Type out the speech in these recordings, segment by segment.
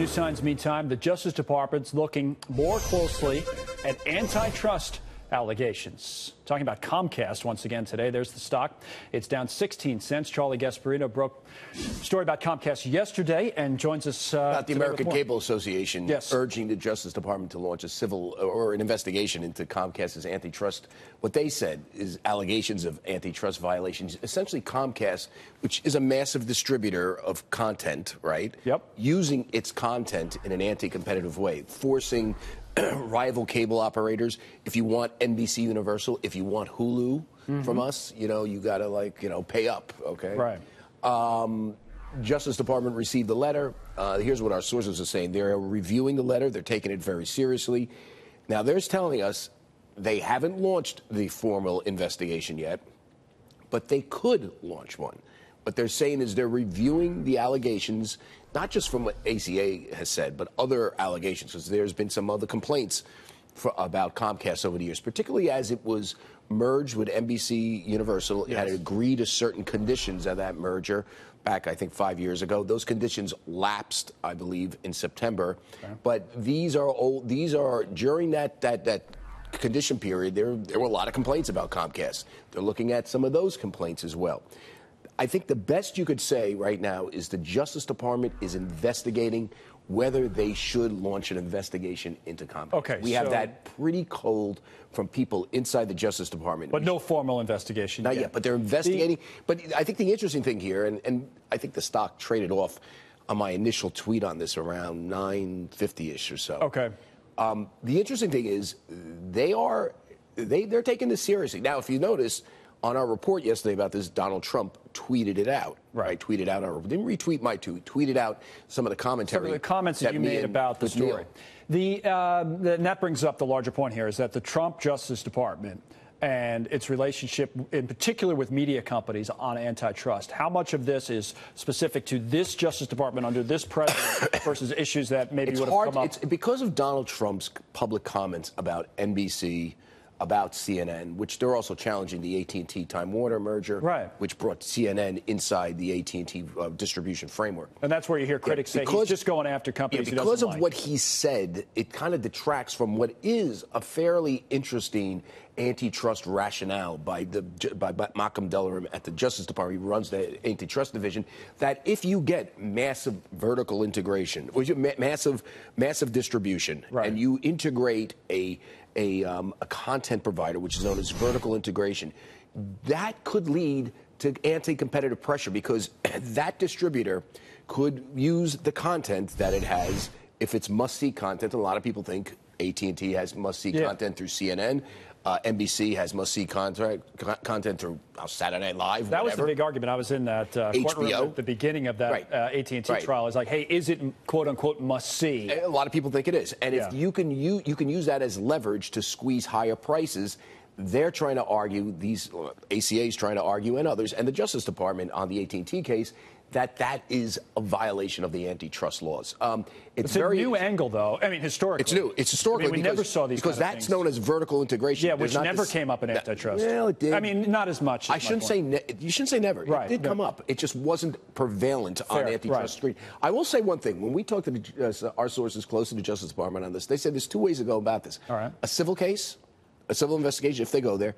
News Times, meantime, the Justice Department's looking more closely at antitrust allegations. Talking about Comcast once again today. There's the stock. It's down 16 cents. Charlie Gasparino broke a story about Comcast yesterday and joins us about the American Cable Association urging the Justice Department to launch a civil or an investigation into Comcast's antitrust. What they said is allegations of antitrust violations. Essentially, Comcast, which is a massive distributor of content, right? Yep. Using its content in an anti-competitive way, forcing rival cable operators. If you want NBC Universal, if you want Hulu from us, you got to pay up. Okay. Right. Justice Department received the letter. Here's what our sources are saying. They're reviewing the letter. They're taking it very seriously. Now, they're telling us they haven't launched the formal investigation yet, but they could launch one. What they're saying is they're reviewing the allegations, not just from what ACA has said, but other allegations, because there's been some other complaints about Comcast over the years, particularly as it was merged with NBC Universal. It had agreed to certain conditions of that merger back, I think, 5 years ago. Those conditions lapsed, I believe, in September. Okay. But these are old. These are during that condition period. There were a lot of complaints about Comcast. They're looking at some of those complaints as well. I think the best you could say right now is the Justice Department is investigating whether they should launch an investigation into Comcast. Okay, we have that pretty cold from people inside the Justice Department. But no formal investigation Not yet, but they're investigating. But I think the interesting thing here, and I think the stock traded off on my initial tweet on this around 9:50-ish or so. Okay. The interesting thing is they're taking this seriously. Now, if you notice, on our report yesterday about this, Donald Trump tweeted it out. Right. Tweeted out, didn't retweet my tweet, tweeted out some of the commentary. Some of the comments that you made about the story. And that brings up the larger point here, is that the Trump Justice Department and its relationship, in particular with media companies on antitrust, how much of this is specific to this Justice Department under this president versus issues that maybe would have come up? It's because of Donald Trump's public comments about NBC, about CNN, which they're also challenging the AT&T Time Warner merger, which brought CNN inside the AT&T distribution framework. And that's where you hear critics say he's just going after companies he doesn't like. Because of what he said, it kind of detracts from what is a fairly interesting antitrust rationale by Malcolm Dellerim at the Justice Department. He runs the antitrust division, that if you get massive vertical integration, or massive distribution, and you integrate a content provider, which is known as vertical integration, that could lead to anti-competitive pressure, because that distributor could use the content that it has if it's must-see content. A lot of people think AT&T has must-see content through CNN. NBC has must-see content through Saturday Night Live. That was the big argument. I was in that courtroom at the beginning of that AT&T trial. It's like, hey, is it quote unquote must-see? A lot of people think it is, and if you can use that as leverage to squeeze higher prices. They're trying to argue, these ACA is trying to argue, and others, and the Justice Department on the AT&T case, that is a violation of the antitrust laws. It's a new angle, though. I mean, historically. It's new. It's historically. I mean, we never saw these because that's known as vertical integration. Yeah, which never came up in antitrust. Well, it did. I mean, not as much. You shouldn't say never. Right. It did come up. It just wasn't prevalent on antitrust screen. I will say one thing. When we talked to our sources close to the Justice Department on this, they said there's two ways to go about this. All right. A civil case, a civil investigation, if they go there,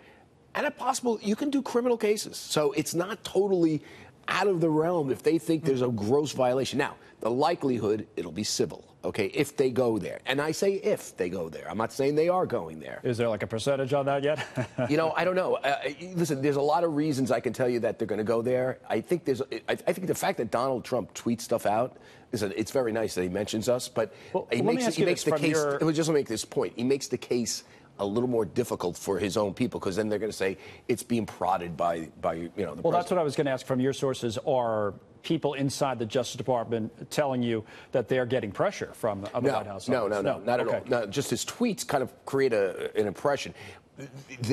and if possible, you can do criminal cases. So it's not totally out of the realm if they think there's a gross violation. Now, the likelihood, it'll be civil, okay, if they go there. And I say if they go there. I'm not saying they are going there. Is there like a percentage on that yet? I don't know. Listen, there's a lot of reasons I can tell you that they're going to go there. I think the fact that Donald Trump tweets stuff out, listen, it's very nice that he mentions us, but he makes the case. Just to make this point, he makes the case a little more difficult for his own people, because then they're going to say it's being prodded by the president. Well, that's what I was going to ask from your sources. Are people inside the Justice Department telling you that they're getting pressure from the White House? No, not at all. No, just his tweets kind of create an impression.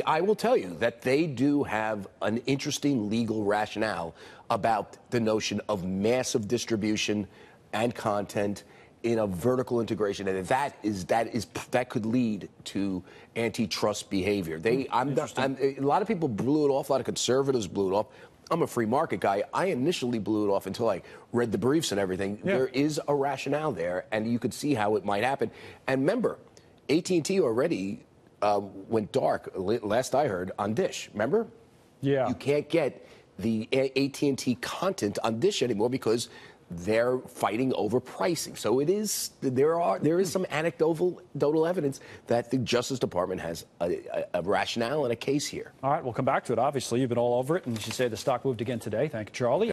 I will tell you that they do have an interesting legal rationale about the notion of massive distribution and content in a vertical integration, and that could lead to antitrust behavior. A lot of people blew it off. A lot of conservatives blew it off. I'm a free market guy. I initially blew it off until I read the briefs and everything. Yeah. There is a rationale there, and you could see how it might happen. And remember, AT&T already went dark, last I heard, on Dish. Remember? Yeah. You can't get the AT&T content on Dish anymore because they're fighting over pricing. So there is some anecdotal evidence that the Justice Department has a rationale and a case here. All right, we'll come back to it. Obviously, you've been all over it, and as you say, the stock moved again today. Thank you, Charlie.